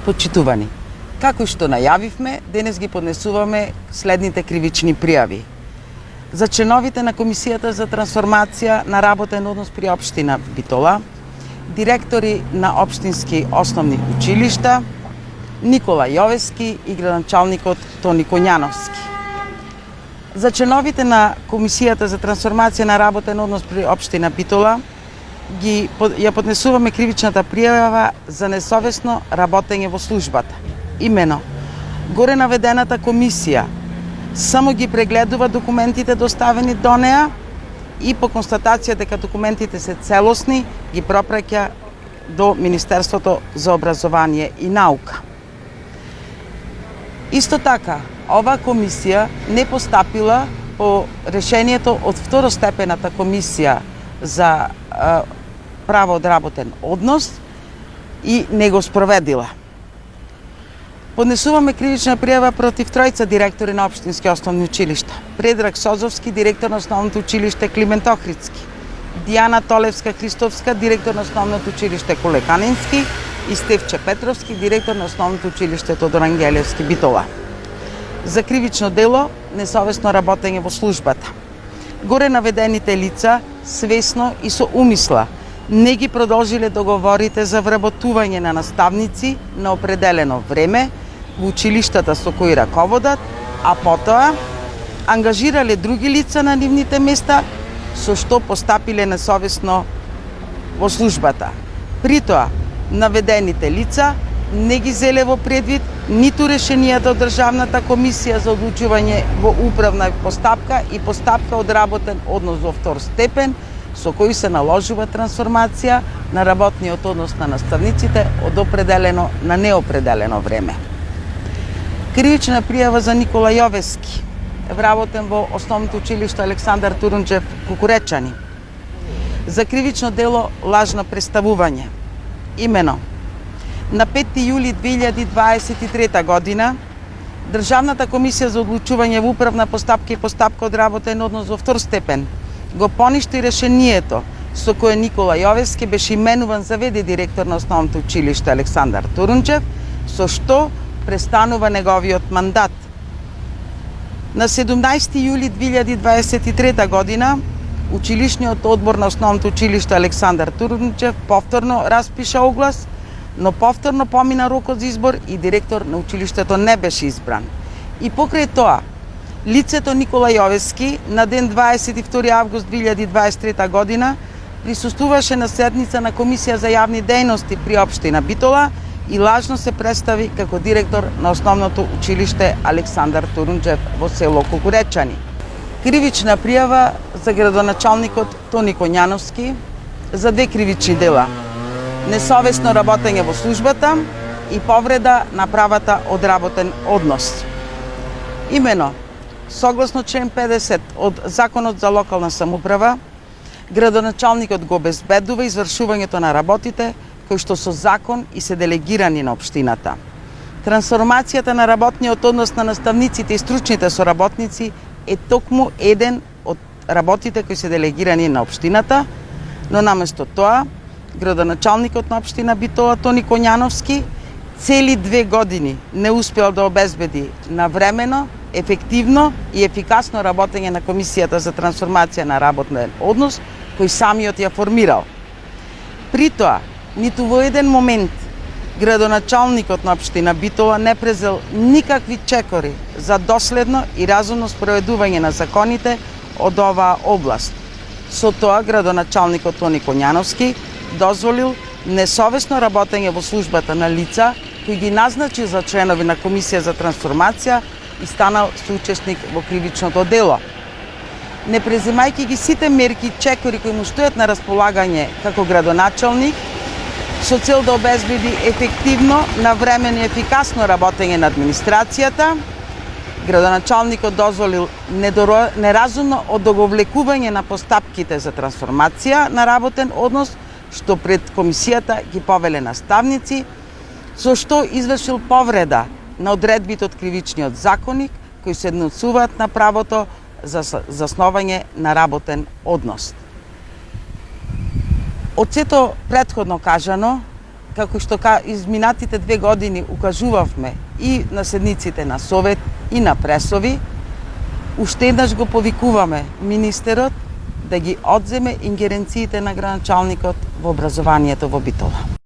Почитувани, како што најавивме, денес ги поднесуваме следните кривични пријави. За членовите на Комисијата за трансформација на работен однос при општина Битола, директори на општински основни училишта, Никола Јовески и градоначалникот Тони Коњановски. За членовите на Комисијата за трансформација на работен однос при општина Битола, ја поднесуваме кривичната пријава за несовесно работење во службата. Имено, горе наведената комисија само ги прегледува документите доставени до неа и по констатација дека документите се целосни, ги пропраќа до Министерството за образование и наука. Исто така, оваа комисија не постапила по решението од второстепената комисија за право од работен однос и не го спроведила. Поднесуваме кривична пријава против тројца директори на општински основни училишта. Предраг Созовски, директор на основното училиште Климент Охридски, Дијана Толевска-Христовска, директор на основното училиште Колеканински и Стефче Петровски, директор на основното училиште Тодор Ангелевски Битола. За кривично дело несовесно работење во службата. Горе наведените лица свесно и со умисла не ги продолжиле договорите за вработување на наставници на определено време во училиштата со кои раководат, а потоа ангажирале други лица на нивните места, со што постапиле несовесно во службата. При тоа, наведените лица не ги зеле во предвид ниту решенијата од Државната комисија за одлучување во управна постапка и постапка од работен однос во втор степен, со кои се наложува трансформација на работниот однос на наставниците од определено на неопределено време. Кривична пријава за Никола Јовески, вработен во основното училиште Александар Турунџев Кукуречани, за кривично дело лажно представување. Имено, на 5 јули 2023 година, Државната комисија за одлучување во управна постапка и постапка од работен однос во втор степен го поништи решението со кое Никола Јовески беше именуван за ВД директор на основното училиште Александар Турунџев, со што престанува неговиот мандат. На 17 јули 2023 година, училишниот одбор на основното училиште Александар Турунџев повторно распиша оглас, но повторно помина рокот за избор и директор на училиштето не беше избран. И покрај тоа, лицето Никола Јовески на ден 22 август 2023 година присуствуваше на седница на Комисија за јавни дејности при општина Битола и лажно се представи како директор на основното училиште Александар Турунџев во село Кукуречани. Кривична пријава за градоначалникот Тони Коњановски за две кривични дела: несовесно работење во службата и повреда на правата од работен однос. Имено, согласно член 50 од Законот за локална самоуправа, градоначалникот го обезбедува извршувањето на работите кои што со закон и се делегирани на општината. Трансформацијата на работниот однос на наставниците и стручните соработници е токму еден од работите кои се делегирани на општината, но наместо тоа, градоначалникот на општина Битола Тони Коњановски цели 2 години не успел да обезбеди навремено, ефективно и ефикасно работење на Комисијата за трансформација на работен однос, кој самиот ја формирал. При тоа, ниту во еден момент градоначалникот на општина Битола не презел никакви чекори за доследно и разумно спроведување на законите од оваа област. Со тоа, градоначалникот Тони Коњановски дозволил несовесно работење во службата на лица кои ги назначи за членови на Комисија за трансформација и станал соучесник во кривичното дело. Не преземајќи ги сите мерки и чекори кои му стојат на располагање како градоначалник, со цел да обезбеди ефективно, навремено и ефикасно работење на администрацијата, градоначалникот дозволил неразумно одоговлекување на постапките за трансформација на работен однос, што пред комисијата ги повеле наставници, со што извршил повреда на одредбите од кривичниот законник, кои се однесуваат на правото за засновање на работен однос. Од сето претходно кажано, како што изминатите 2 години укажувавме и на седниците на Совет и на пресови, уште еднаш го повикуваме министерот да ги одземе ингеренциите на градоначалникот во образованието во Битола.